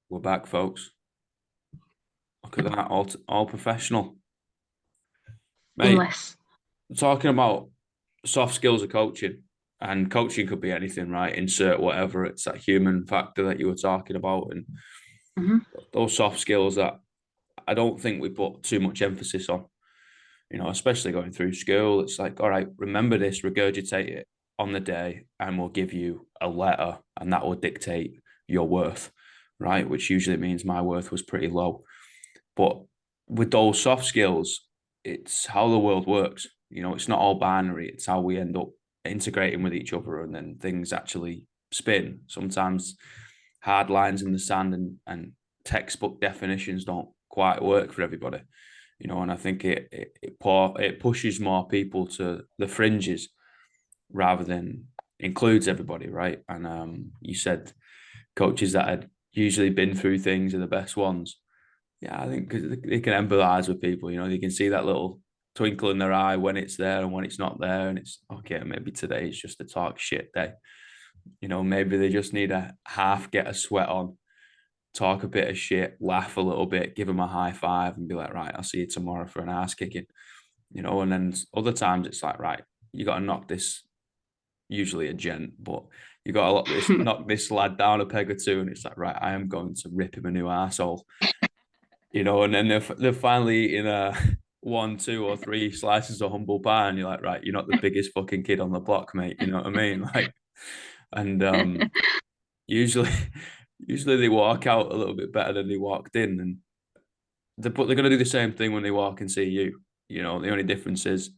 We're back, folks. Look at that, all professional, mate. Seamless. Talking about soft skills of coaching, and coaching could be anything, right? Insert whatever. It's that human factor that you were talking about, and Hmm. those soft skills that I don't think we put too much emphasis on. Especially going through school. It's like, all right, remember this, regurgitate it on the day, and we'll give you a letter, and that will dictate your worth, right? Which usually means my worth was pretty low. But with those soft skills, it's how the world works. It's not all binary. It's how we end up integrating with each other, and then things actually spin. Sometimes hard lines in the sand and textbook definitions don't quite work for everybody. And I think it pushes more people to the fringes rather than includes everybody, right? And you said coaches that had usually been through things are the best ones. Yeah, I think because they can empathize with people. They can see that little twinkle in their eye when it's there and when it's not there, and it's okay. Maybe today is just a talk shit day. Maybe they just need a half get a sweat on, talk a bit of shit, laugh a little bit, give them a high five, and be like, right, I'll see you tomorrow for an ass kicking. And then other times it's like, right, you got to knock this. Usually a gent, but you got to knock this lad down a peg or two, and it's like, right, I am going to rip him a new asshole. And then they're finally eating one, two, or three slices of humble pie, and you're like, right, you're not the biggest fucking kid on the block, mate. You know what I mean? Like, and usually, usually they walk out a little bit better than they walked in, and but they're gonna do the same thing when they walk and see you. The only difference is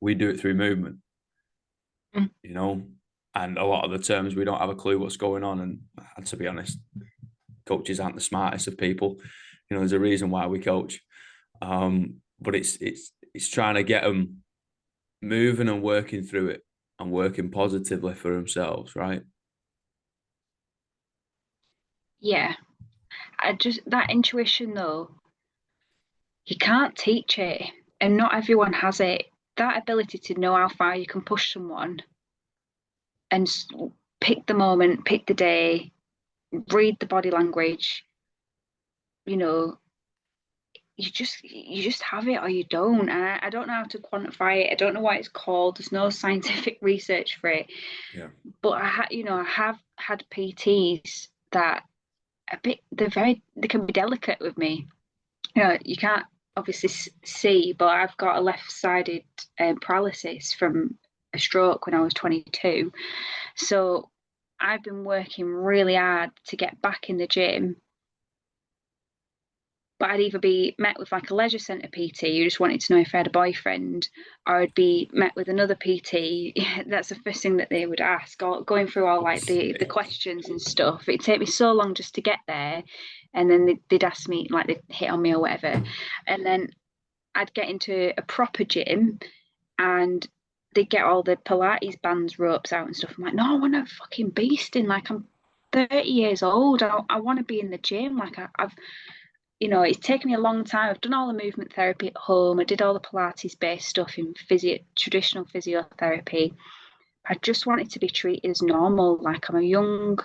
we do it through movement. You know, and a lot of the terms we don't have a clue what's going on, and to be honest, coaches aren't the smartest of people. There's a reason why we coach. But it's trying to get them moving and working through it and working positively for themselves, right? Yeah. That intuition though, you can't teach it, and not everyone has it. That ability to know how far you can push someone and pick the moment, pick the day, read the body language, you know, you just have it or you don't. And I don't know how to quantify it. I don't know what it's called. There's no scientific research for it. Yeah. But I have had PTs that they can be delicate with me. You can't obviously see, but I've got a left-sided paralysis from a stroke when I was 22. So I've been working really hard to get back in the gym, but I'd either be met with like a leisure centre PT who just wanted to know if I had a boyfriend, or I'd be met with another PT. That's the first thing that they would ask, or going through all like the questions and stuff. It'd take me so long just to get there. And then they'd ask me, like they'd hit on me or whatever. And then I'd get into a proper gym and they'd get all the Pilates bands, ropes out and stuff. I'm like, no, I want a fucking beast in. Like, I'm 30 years old. I want to be in the gym. Like, I've it's taken me a long time. I've done all the movement therapy at home. I did all the Pilates based stuff in traditional physiotherapy. I just wanted to be treated as normal. Like I'm a young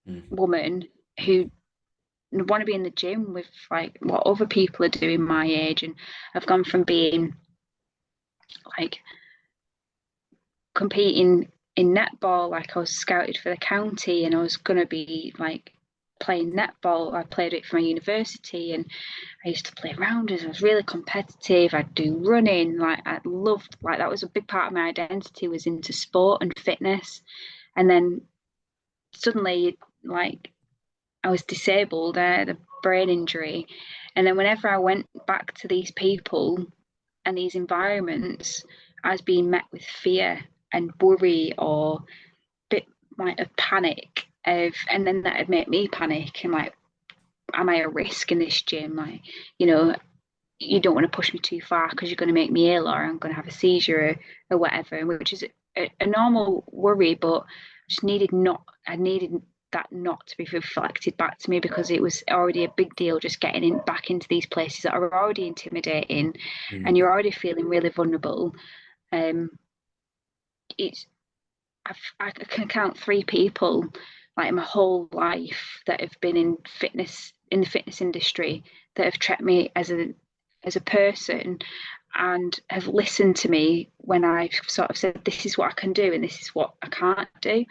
Mm. woman who want to be in the gym with like what other people are doing my age. And I've gone from being like competing in netball, like I was scouted for the county and I was going to be like playing netball. I played it for my university and I used to play rounders. I was really competitive. I'd do running. Like I loved, like that was a big part of my identity, was into sport and fitness. And then suddenly, like I was disabled. I had a brain injury. And then whenever I went back to these people and these environments, I was being met with fear and worry or a bit like of panic of, and then that'd make me panic and like, am I a risk in this gym? Like, you know, you don't want to push me too far because you're going to make me ill or I'm going to have a seizure or whatever, which is a normal worry, but I needed that not to be reflected back to me because it was already a big deal just getting back into these places that are already intimidating and Mm. you're already feeling really vulnerable. Um, it's I can count three people like my whole life that have been in the fitness industry, that have tracked me as a person and have listened to me when I've sort of said, this is what I can do and this is what I can't do.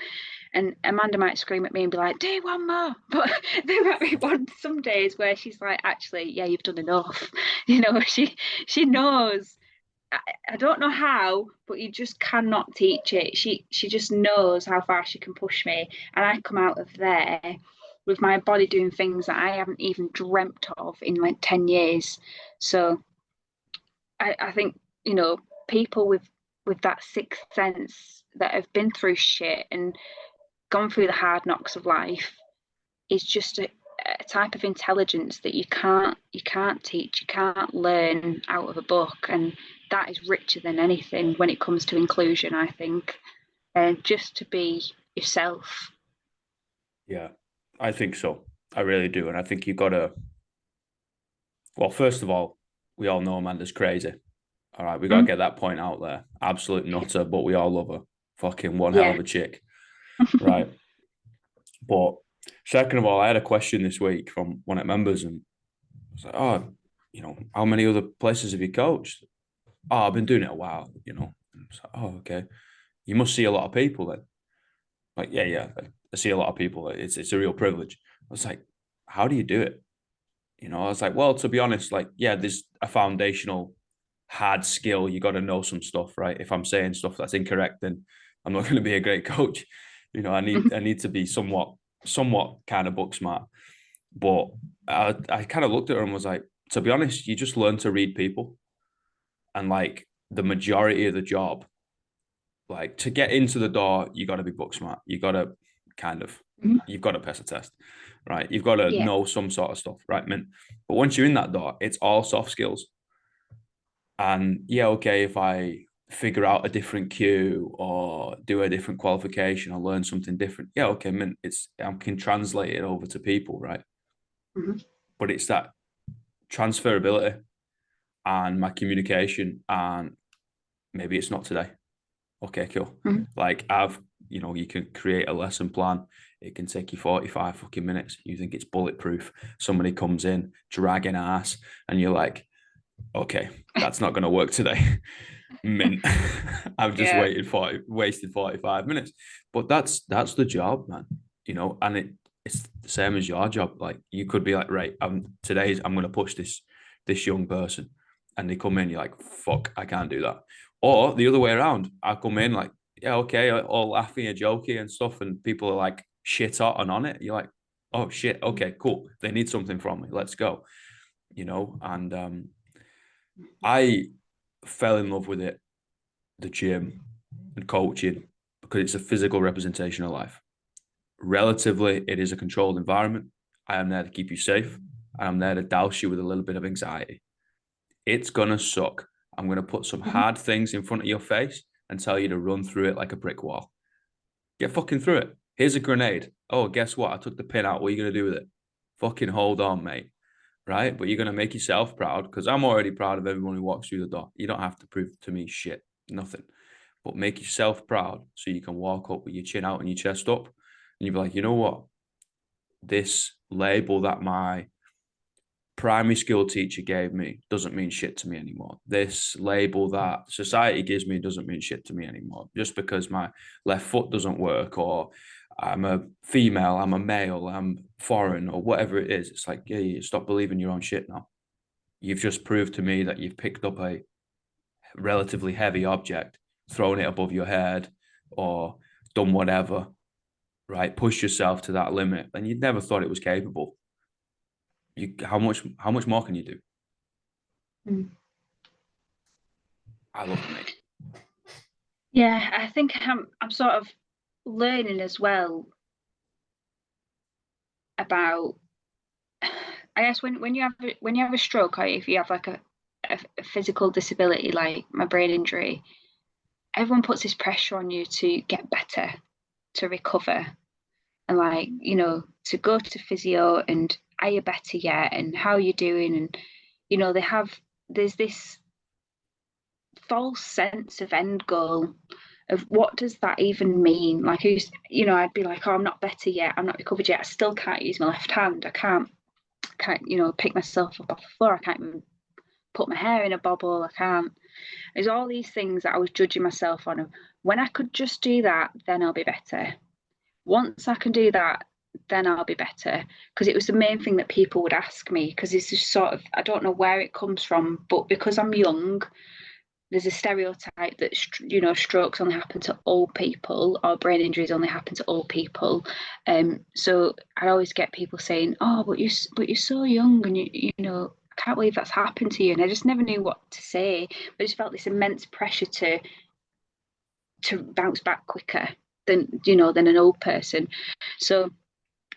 And Amanda might scream at me and be like, do one more. But there might be some days where she's like, actually, yeah, you've done enough. She knows. I don't know how, but you just cannot teach it. She just knows how far she can push me. And I come out of there with my body doing things that I haven't even dreamt of in like 10 years. So I think, people with that sixth sense that have been through shit and gone through the hard knocks of life is just a type of intelligence that you can't teach, you can't learn out of a book, and that is richer than anything when it comes to inclusion, I think. And just to be yourself. Yeah, I think so. I really do. And I think you got to, well, first of all, we all know Amanda's crazy. All right, we got to Mm, get that point out there. Absolute nutter, but we all love her. Fucking one hell yeah. of a chick. Right. But second of all, I had a question this week from one of the members, and I was like, oh, how many other places have you coached? Oh, I've been doing it a while. And I was like, oh, okay. You must see a lot of people then. Like, yeah, yeah. I see a lot of people. It's a real privilege. I was like, how do you do it? I was like, well, to be honest, like, yeah, there's a foundational hard skill. You got to know some stuff, right? If I'm saying stuff that's incorrect, then I'm not going to be a great coach. I need to be somewhat kind of book smart. But I kind of looked at her and was like, to be honest, you just learn to read people, and like the majority of the job, like to get into the door, you got to be book smart. You got to kind of, you've got to pass a test, right? You've got to Yeah. know some sort of stuff, right, man? But once you're in that door, it's all soft skills. And yeah, okay, if I figure out a different cue or do a different qualification or learn something different, yeah, okay, man, I can translate it over to people, right? Mm-hmm. But it's that transferability and my communication, and maybe it's not today. Okay, cool. Mm-hmm. Like you can create a lesson plan. It can take you 45 fucking minutes. You think it's bulletproof. Somebody comes in, dragging ass, and you're like, okay, that's not going to work today. Mint. I've just Yeah. wasted 45 minutes. But that's the job, man. And it's the same as your job. Like you could be like, right, I'm gonna push this young person. And they come in, you're like, fuck, I can't do that. Or the other way around, I come in like, yeah, okay, all laughing and joking and stuff, and people are like shit hot and on it. You're like, oh shit, okay, cool. They need something from me. Let's go. And I fell in love with it, the gym and coaching, because it's a physical representation of life. Relatively, it is a controlled environment. I am there to keep you safe. I'm there to douse you with a little bit of anxiety. It's gonna suck. I'm gonna put some Mm-hmm. hard things in front of your face and tell you to run through it like a brick wall. Get fucking through it. Here's a grenade. Oh, guess what? I took the pin out. What are you gonna do with it? Fucking hold on, mate. Right? But you're gonna make yourself proud, because I'm already proud of everyone who walks through the door. You don't have to prove to me shit. Nothing. But make yourself proud so you can walk up with your chin out and your chest up. And you'll be like, you know what? This label that my primary school teacher gave me doesn't mean shit to me anymore. This label that society gives me doesn't mean shit to me anymore. Just because my left foot doesn't work, or I'm a female, I'm a male, I'm foreign, or whatever it is. It's like, yeah, you stop believing your own shit now. You've just proved to me that you've picked up a relatively heavy object, thrown it above your head, or done whatever, right? Push yourself to that limit, and you never thought it was capable. How much more can you do? Mm. I love it, mate. Yeah, I think I'm sort of learning as well about, I guess when you have a stroke, or if you have like a physical disability like my brain injury, everyone puts this pressure on you to get better, to recover, and like, to go to physio and are you better yet and how are you doing, and there's this false sense of end goal of what does that even mean? Like, you know, I'd be like, oh, I'm not better yet. I'm not recovered yet. I still can't use my left hand. I can't, you know, pick myself up off the floor. I can't even put my hair in a bobble. I can't. There's all these things that I was judging myself on. When I could just do that, then I'll be better. Once I can do that, then I'll be better. Because it was the main thing that people would ask me. Because it's just sort of, I don't know where it comes from, but because I'm young, there's a stereotype that you know, strokes only happen to old people or brain injuries only happen to old people. So I always get people saying, "Oh, but you're so young, and you know, I can't believe that's happened to you." And I just never knew what to say. I just felt this immense pressure to bounce back quicker than an old person. So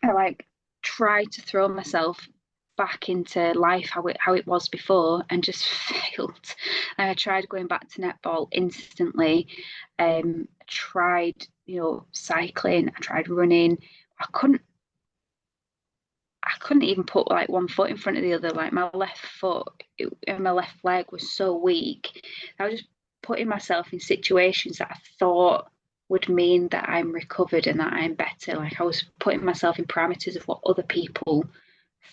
I like tried to throw myself back into life how it was before and just failed. And I tried going back to netball instantly. Tried, you know, cycling. I tried running. I couldn't. I couldn't even put like one foot in front of the other. Like my left foot and my left leg was so weak. I was just putting myself in situations that I thought would mean that I'm recovered and that I'm better. Like I was putting myself in parameters of what other people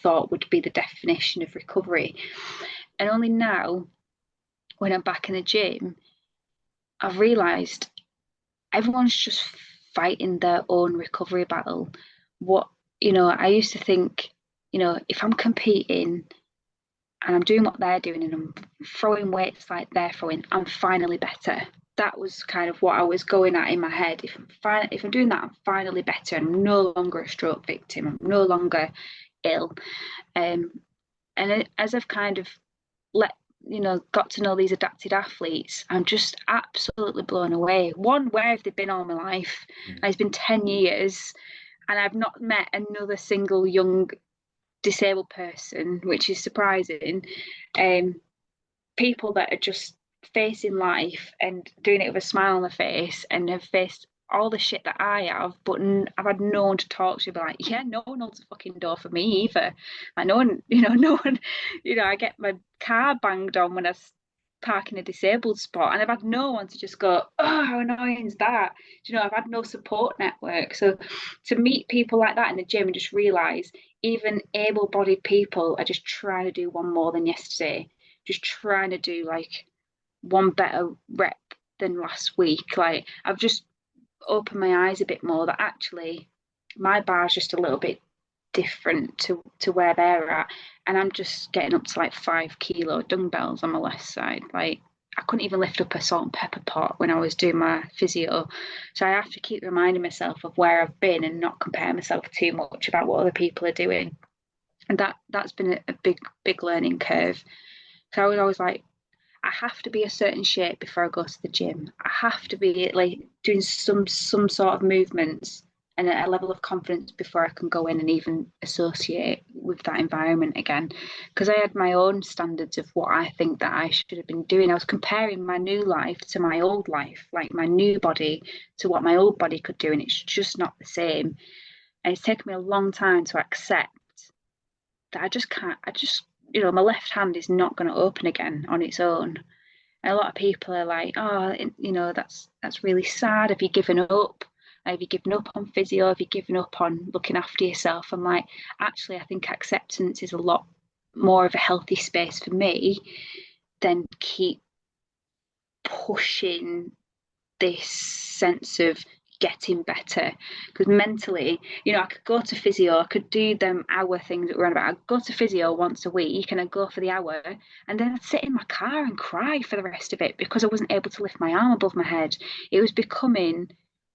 thought would be the definition of recovery. And only now, when I'm back in the gym, I've realised everyone's just fighting their own recovery battle. What, you know, I used to think, you know, if I'm competing and I'm doing what they're doing and I'm throwing weights like they're throwing, I'm finally better. That was kind of what I was going at in my head. If I'm doing that, I'm finally better. I'm no longer a stroke victim. I'm no longer ill. Um, and as I've kind of let got to know these adapted athletes, I'm just absolutely blown away. One, where have they been all my life? And it's been 10 years and I've not met another single young disabled person, which is surprising. People that are just facing life and doing it with a smile on their face and have faced all the shit that I have, but I've had no one to talk to. Be like, yeah, no one holds a fucking door for me either. Like no one, no one, I get my car banged on when I park in a disabled spot, and I've had no one to just go, oh, how annoying is that? I've had no support network. So to meet people like that in the gym and just realize even able-bodied people are just trying to do one more than yesterday, just trying to do like one better rep than last week. Like I've just opened my eyes a bit more that actually my bar's just a little bit different to where they're at, and I'm just getting up to like 5 kilo dumbbells on my left side. Like I couldn't even lift up a salt and pepper pot when I was doing my physio. So I have to keep reminding myself of where I've been and not compare myself too much about what other people are doing. And that's been a big learning curve. So I was always like, I have to be a certain shape before I go to the gym. I have to be like doing some sort of movements and a level of confidence before I can go in and even associate with that environment again. Because I had my own standards of what I think that I should have been doing. I was comparing my new life to my old life, like my new body to what my old body could do, and it's just not the same. And it's taken me a long time to accept that I just can't. My left hand is not going to open again on its own. And a lot of people are like, oh, that's really sad. Have you given up? Have you given up on physio? Have you given up on looking after yourself? I'm like, actually, I think acceptance is a lot more of a healthy space for me than keep pushing this sense of getting better. Because mentally, I could go to physio, I could do them hour things that we're on about. I'd go to physio once a week and I'd go for the hour, and then I'd sit in my car and cry for the rest of it because I wasn't able to lift my arm above my head. It was becoming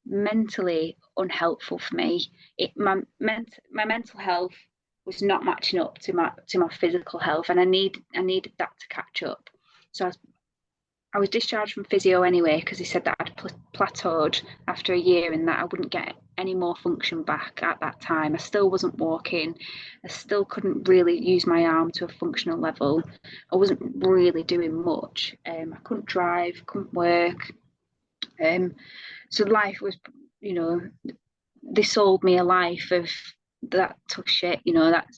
mentally unhelpful for me. My mental health was not matching up to my physical health, and I needed that to catch up. So I was discharged from physio anyway because he said that I'd plateaued after a year and that I wouldn't get any more function back at that time. I still wasn't walking. I still couldn't really use my arm to a functional level. I wasn't really doing much. I couldn't drive, couldn't work. So life was, they sold me a life of that tough shit.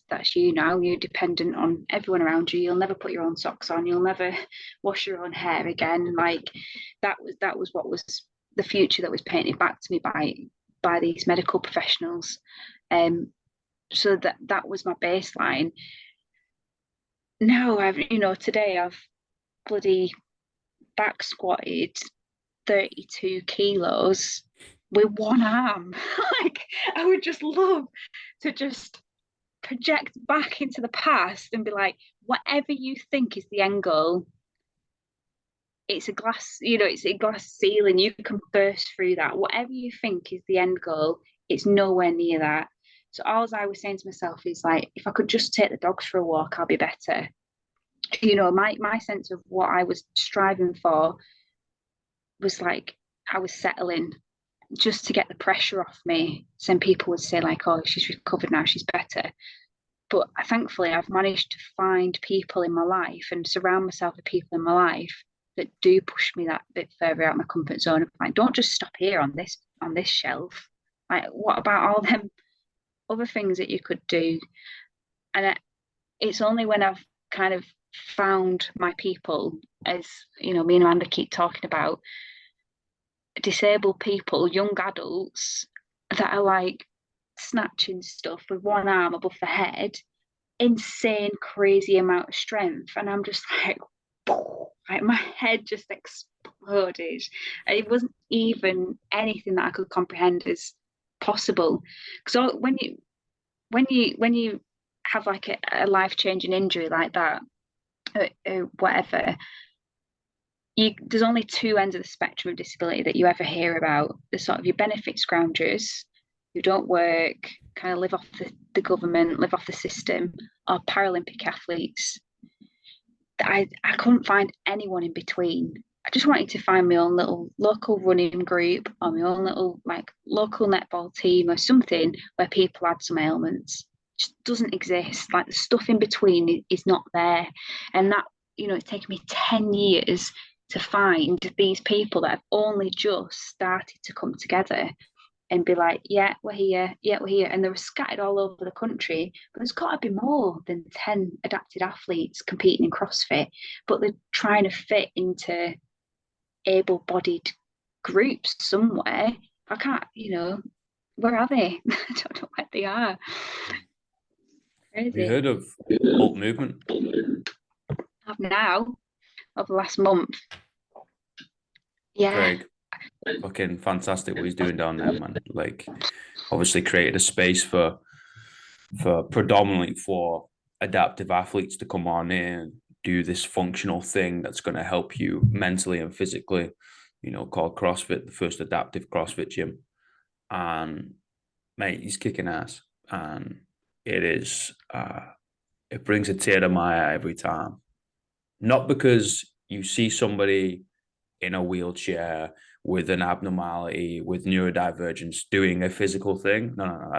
That's you now. You're dependent on everyone around you. You'll never put your own socks on. You'll never wash your own hair again. Like that was what was the future that was painted back to me by these medical professionals. So that was my baseline. Now today I've bloody back squatted 32 kilos with one arm. Like, I would just love to just project back into the past and be like, whatever you think is the end goal, it's a glass, it's a glass ceiling. You can burst through that. Whatever you think is the end goal, it's nowhere near that. So all I was saying to myself is like, if I could just take the dogs for a walk, I'll be better. My sense of what I was striving for was like I was settling just to get the pressure off me. Some people would say like, oh, she's recovered now, she's better. But thankfully, I've managed to find people in my life and surround myself with people in my life that do push me that bit further out of my comfort zone. Like, don't just stop here on this shelf. Like, what about all them other things that you could do? And it's only when I've kind of found my people, as me and Amanda keep talking about, disabled people, young adults that are like snatching stuff with one arm above the head, insane, crazy amount of strength. And I'm just like, like my head just exploded. It wasn't even anything that I could comprehend as possible. Because when you have like a life-changing injury like that, whatever, there's only two ends of the spectrum of disability that you ever hear about. The sort of your benefit scroungers who don't work, kind of live off the government, live off the system, or Paralympic athletes. I couldn't find anyone in between. I just wanted to find my own little local running group or my own little like local netball team or something where people had some ailments. It just doesn't exist. Like the stuff in between is not there. And that, it's taken me 10 years to find these people that have only just started to come together and be like, yeah, we're here, and they were scattered all over the country. But there's got to be more than 10 adapted athletes competing in CrossFit, but they're trying to fit into able-bodied groups somewhere. I can't, where are they? I don't know where they are. Have you heard of Alt Movement? I've now, over the last month. Yeah. Craig, fucking fantastic what he's doing down there, man. Like, obviously created a space for predominantly for adaptive athletes to come on in and do this functional thing that's going to help you mentally and physically, called CrossFit, the first adaptive CrossFit gym. And mate, he's kicking ass. And it brings a tear to my eye every time. Not because you see somebody in a wheelchair with an abnormality, with neurodivergence, doing a physical thing. No.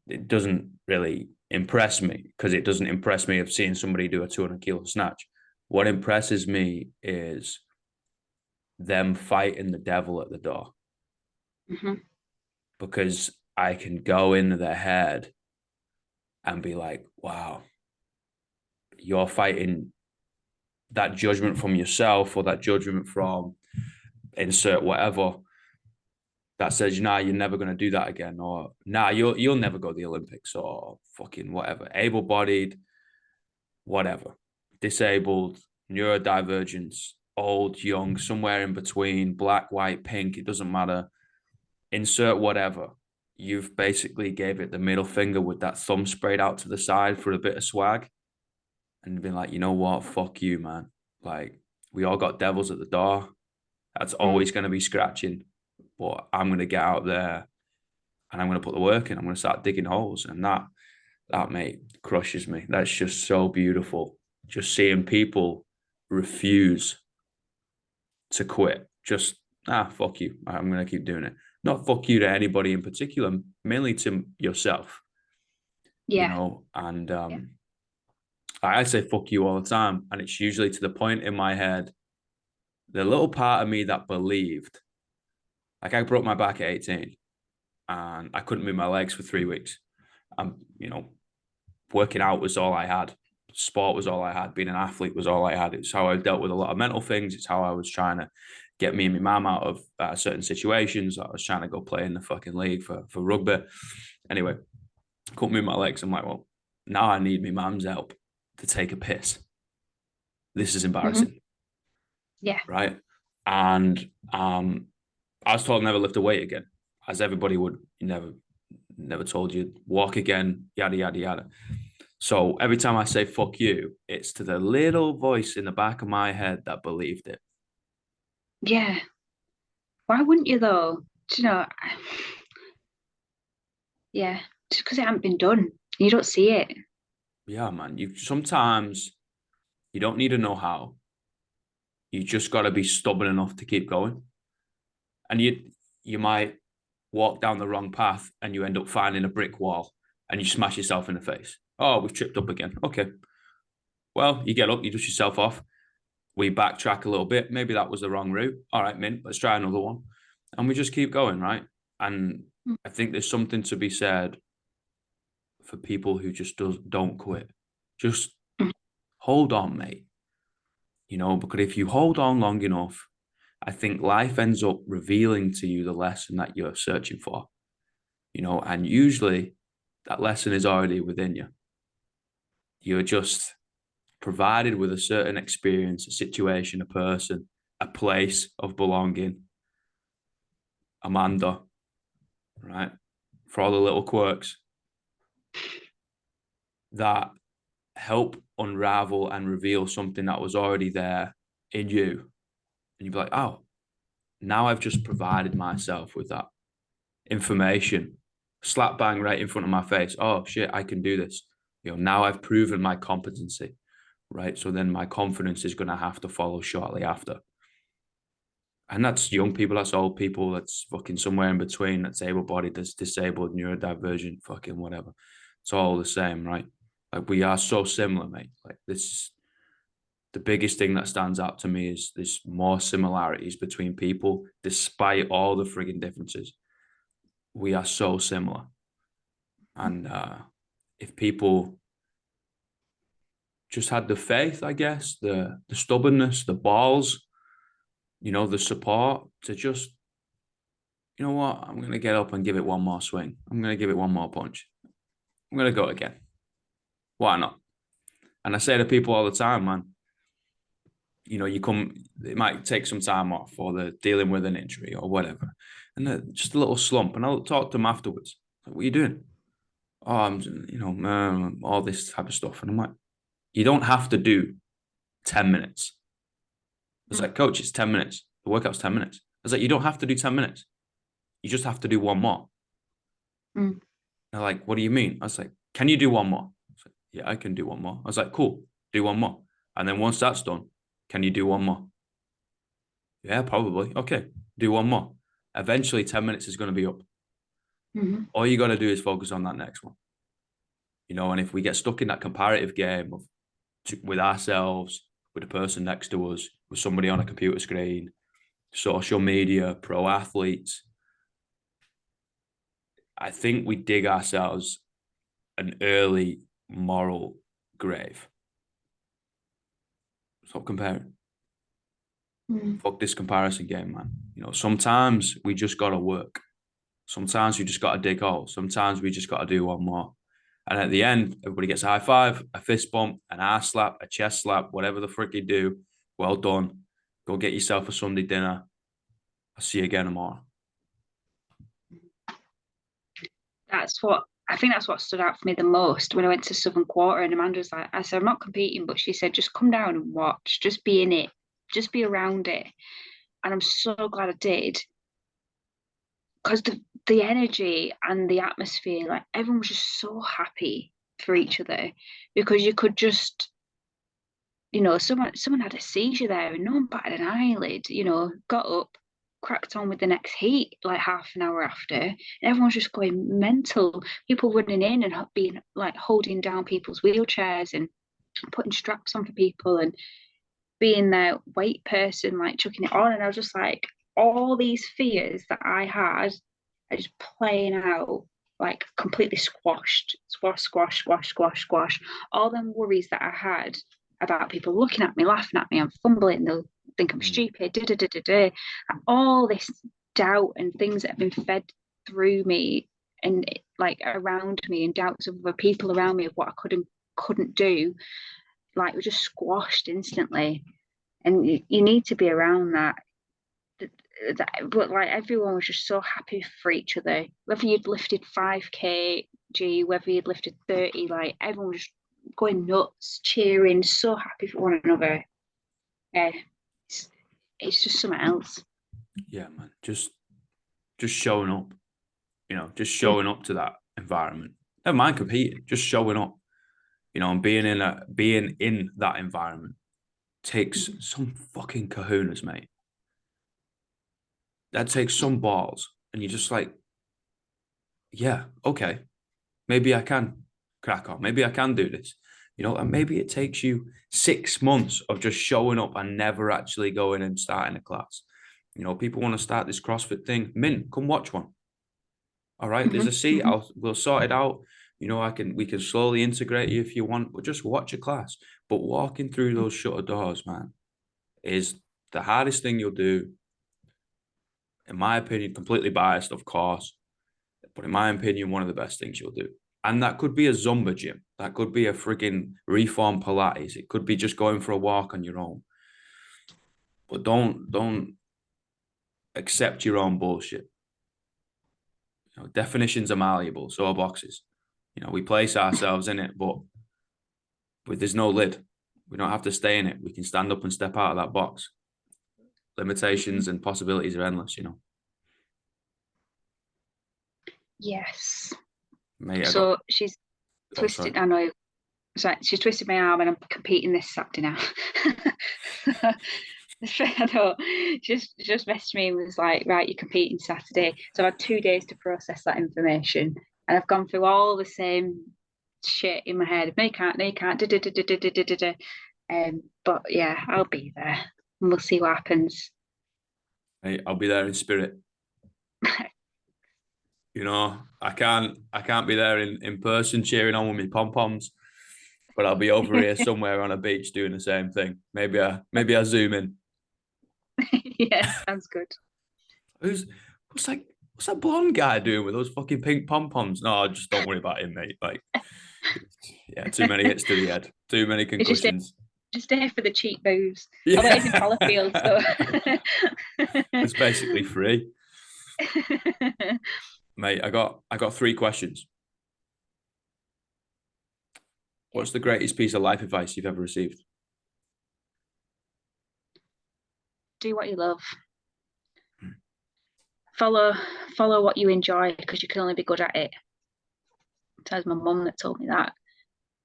It doesn't really impress me, because it doesn't impress me of seeing somebody do a 200-kilo snatch. What impresses me is them fighting the devil at the door. Mm-hmm. Because I can go into their head and be like, wow, you're fighting that judgment from yourself or that judgment from insert whatever that says, nah, you're never going to do that again, or nah, you'll never go to the Olympics, or fucking whatever, able-bodied, whatever, disabled, neurodivergence, old, young, somewhere in between, black, white, pink, it doesn't matter, insert whatever. You've basically gave it the middle finger with that thumb sprayed out to the side for a bit of swag, and been like, you know what, fuck you, man. Like, we all got devils at the door. That's always going to be scratching. But I'm going to get out there and I'm going to put the work in. I'm going to start digging holes. And that mate, crushes me. That's just so beautiful. Just seeing people refuse to quit. Just, fuck you. I'm going to keep doing it. Not fuck you to anybody in particular, mainly to yourself. Yeah. And I say fuck you all the time. And it's usually to the point in my head, the little part of me that believed, like, I broke my back at 18 and I couldn't move my legs for 3 weeks. Working out was all I had. Sport was all I had. Being an athlete was all I had. It's how I dealt with a lot of mental things. It's how I was trying to get me and my mum out of certain situations. I was trying to go play in the fucking league for rugby. Anyway, couldn't move my legs. I'm like, well, now I need my mum's help to take a piss. This is Mm-hmm. embarrassing. Yeah. Right. And I was told never lift a weight again, as everybody would. You never told you walk again, yada, yada, yada. So every time I say fuck you, it's to the little voice in the back of my head that believed it. Yeah. Why wouldn't you though? Do you know, yeah, just because it hasn't been done. You don't see it. Yeah, man. You sometimes you don't need to know how. You just got to be stubborn enough to keep going. And you might walk down the wrong path and you end up finding a brick wall and you smash yourself in the face. Oh, we've tripped up again. Okay. Well, you get up, you dust yourself off. We backtrack a little bit. Maybe that was the wrong route. All right, Mint, let's try another one. And we just keep going, right? And I think there's something to be said for people who just don't quit. Just hold on, mate. Because if you hold on long enough, I think life ends up revealing to you the lesson that you're searching for. And usually that lesson is already within you. You're just provided with a certain experience, a situation, a person, a place of belonging, Amanda, right? For all the little quirks that help unravel and reveal something that was already there in you. And you'd be like, oh, now I've just provided myself with that information, slap bang right in front of my face. Oh, shit, I can do this. Now I've proven my competency, right? So then my confidence is going to have to follow shortly after. And that's young people, that's old people, that's fucking somewhere in between, that's able bodied, that's disabled, neurodivergent, fucking whatever. It's all the same, right? Like we are so similar, mate. Like this, the biggest thing that stands out to me is there's more similarities between people, despite all the frigging differences. We are so similar. And if people just had the faith, I guess, the stubbornness, the balls, the support to just, you know what, I'm going to get up and give it one more swing. I'm going to give it one more punch. I'm going to go again. Why not? And I say to people all the time, man, you come, it might take some time off or they're dealing with an injury or whatever. And just a little slump. And I'll talk to them afterwards. Like, what are you doing? Oh, all this type of stuff. And I'm like, you don't have to do 10 minutes. I was like, coach, it's 10 minutes. The workout's 10 minutes. I was like, you don't have to do 10 minutes. You just have to do one more. Mm. They're like, what do you mean? I was like, can you do one more? I was like, yeah, I can do one more. I was like, cool, do one more. And then once that's done, can you do one more? Yeah, probably. Okay, do one more. Eventually, 10 minutes is going to be up. Mm-hmm. All you got to do is focus on that next one. And if we get stuck in that comparative game with ourselves, with the person next to us, with somebody on a computer screen, social media, pro athletes, I think we dig ourselves an early moral grave. Stop comparing. Fuck this comparison game, man. Sometimes we just got to work. Sometimes we just got to dig holes. Sometimes we just got to do one more. And at the end, everybody gets a high five, a fist bump, an ass slap, a chest slap, whatever the frick you do. Well done. Go get yourself a Sunday dinner. I'll see you again tomorrow. I think that's what stood out for me the most when I went to Southern Quarter and Amanda was like, I said, I'm not competing, but she said, just come down and watch, just be in it, just be around it. And I'm so glad I did because the energy and the atmosphere, like everyone was just so happy for each other because you could just, someone had a seizure there and no one batted an eyelid, got up, cracked on with the next heat like half an hour after, and everyone's just going mental. People running in and being like holding down people's wheelchairs and putting straps on for people and being their weight person, like chucking it on. And I was just like, all these fears that I had are just playing out, like completely squashed, squash, squash, squash, squash, squash. All them worries that I had about people looking at me, laughing at me, I'm fumbling, they'll think I'm stupid. All this doubt and things that have been fed through me and like around me, and doubts of other people around me of what I couldn't do, like were just squashed instantly. And you need to be around that. But like everyone was just so happy for each other. Whether you'd lifted 5 kg, whether you'd lifted 30, like everyone was just going nuts, cheering, so happy for one another. Yeah, it's just something else. Yeah, man. Just showing up, just showing up to that environment. Never mind competing, just showing up, and being in that environment takes some fucking kahunas, mate. That takes some balls. And you're just like, yeah, okay, maybe I can crack on. Maybe I can do this. And maybe it takes you 6 months of just showing up and never actually going and starting a class. People want to start this CrossFit thing. Mint, come watch one. All right, there's a seat. We'll sort it out. We can slowly integrate you if you want, but just watch a class. But walking through those shutter doors, man, is the hardest thing you'll do. In my opinion, completely biased, of course, but in my opinion, one of the best things you'll do. And that could be a Zumba gym. That could be a frigging reform Pilates. It could be just going for a walk on your own. But don't accept your own bullshit. Definitions are malleable, so are boxes. We place ourselves in it, but there's no lid. We don't have to stay in it. We can stand up and step out of that box. Limitations and possibilities are endless, Yes. Mate, she's twisted. I know. Sorry, she's twisted my arm, and I'm competing this Saturday now. I know. Just messaged me and was like, right, you're competing Saturday. So I had 2 days to process that information, and I've gone through all the same shit in my head. No, you can't. No, you can't. But yeah, I'll be there, and we'll see what happens. Hey, I'll be there in spirit. I can't be there in person cheering on with my pom-poms, but I'll be over here somewhere on a beach doing the same thing. Maybe I zoom in. Yeah, sounds good. What's that blonde guy doing with those fucking pink pom-poms? No, just don't worry about him, mate. Like, yeah, too many hits to the head, too many concussions. Just stay for the cheap booze. Yeah. Although it's in Fallowfield, so it's basically free. Mate, I got 3 questions. What's the greatest piece of life advice you've ever received? Do what you love. Follow what you enjoy, because you can only be good at it. That was my mum that told me that.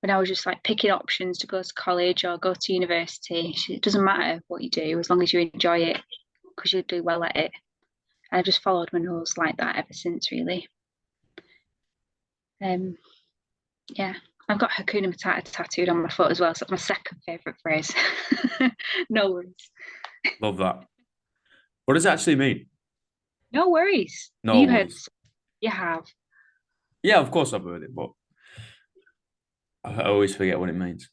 When I was just like picking options to go to college or go to university, it doesn't matter what you do as long as you enjoy it, because you do well at it. And I've just followed my nose like that ever since, really. Yeah, I've got Hakuna Matata tattooed on my foot as well, so that's my second favourite phrase. No worries. Love that. What does it actually mean? No worries. No worries. You have. Yeah, of course I've heard it, but I always forget what it means.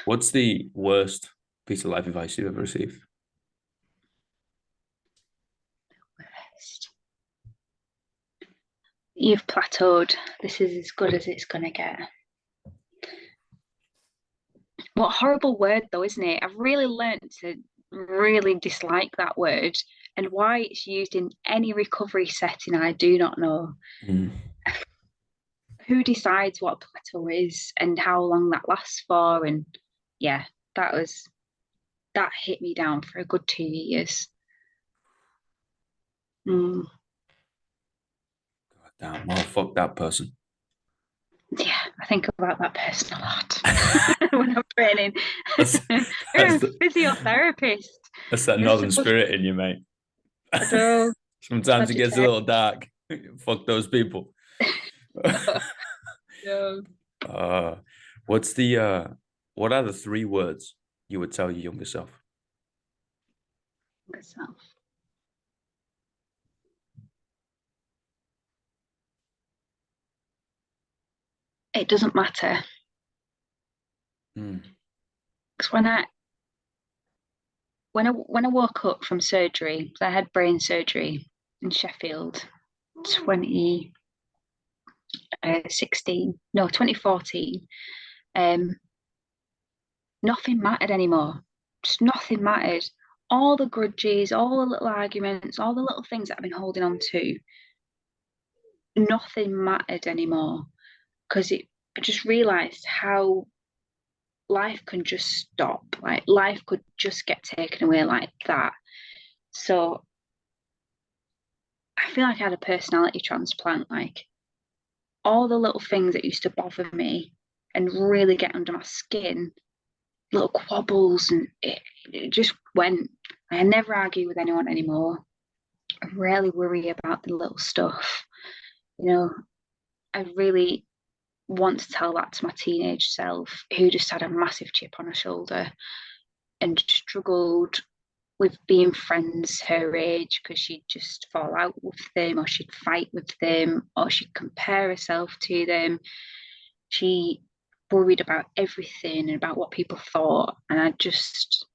What's the worst piece of life advice you've ever received? Worst. You've plateaued. This is as good as it's going to get. What horrible word, though, isn't it? I've really learned to really dislike that word, and why it's used in any recovery setting, I do not know. Who decides what a plateau is and how long that lasts for? And yeah, that hit me down for a good 2 years. God damn, well, fuck that person. Yeah, I think about that person a lot when I'm training. That's a physiotherapist. That's that northern spirit in you, mate. Sometimes it gets a little dark. Fuck those people. No. What are the 3 words you would tell your younger self? Younger self. It doesn't matter. Because when when I woke up from surgery, I had brain surgery in Sheffield, 2016, no, 2014. Um, Nothing mattered anymore. Just nothing mattered. All the grudges, all the little arguments, all the little things that I've been holding on to, nothing mattered anymore because I just realized how life can just stop. Like life could just get taken away like that. So I feel like I had a personality transplant. Like all the little things that used to bother me and really get under my skin, little quabbles, and it just went. I never argue with anyone anymore. I rarely worry about the little stuff. You know, I really want to tell that to my teenage self who just had a massive chip on her shoulder and struggled with being friends her age because she'd just fall out with them or she'd fight with them or she'd compare herself to them. She worried about everything and about what people thought. And I just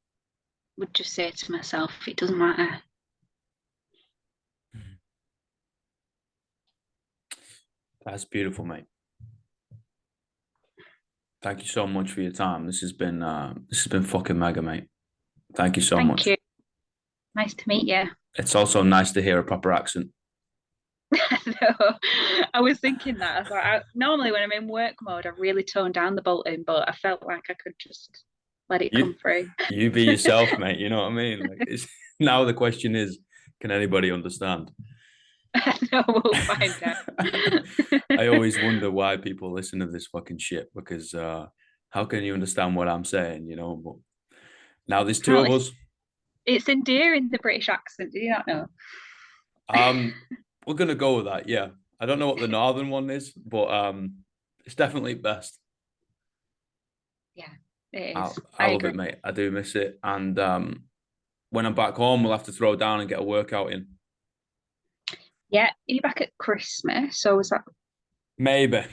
would just say to myself, it doesn't matter. That's beautiful, mate. Thank you so much for your time. This has been fucking mega, mate. Thank you so Thank much. you. Nice to meet you. It's also nice to hear a proper accent. No, I was thinking that. I was like, normally when I'm in work mode, I really tone down the bolting, but I felt like I could just let it come through. You be yourself, mate. You know what I mean? Like now the question is, can anybody understand? No, we'll find out. I always wonder why people listen to this fucking shit because how can you understand what I'm saying? But now there's two Well, of us. it's endearing, the British accent. Do you not know? We're gonna go with that. Yeah, I don't know what the northern one is, but it's definitely best. Yeah, it I, is. I I love agree. it, mate. I do miss it, and when I'm back home, we'll have to throw down and get a workout in. Yeah, are you back at Christmas? So was that Maybe, right?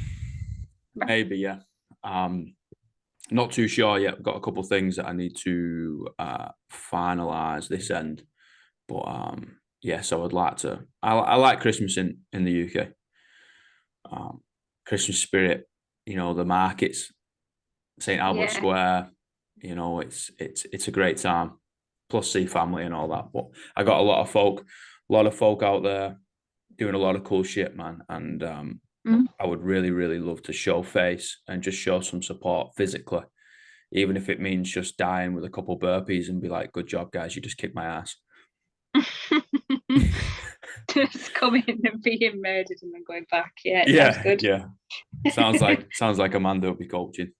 maybe, yeah. Not too sure yet. I've got a couple of things that I need to finalize this end, but yeah. So I'd like to. I like Christmas in the UK. Christmas spirit, the markets, St Albert Yeah, Square. It's a great time. Plus, see family and all that. But I got a lot of folk out there doing a lot of cool shit, man. And mm. I would really, really love to show face and just show some support physically, even if it means just dying with a couple burpees and be like, "Good job, guys! You just kicked my ass." Just coming and being murdered and then going back. Yeah, it sounds Yeah, good. yeah. Sounds like Amanda will be coaching.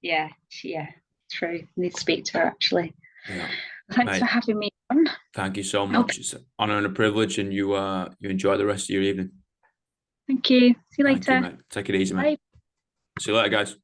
Yeah, yeah, true. Need to speak to her actually. Yeah, Thanks for mate. having me on. Thank you so Okay, much. It's an honor and a privilege, and you enjoy the rest of your evening. thank you. See you Thank you, later. mate. Take it easy, mate. Bye. See you later, guys.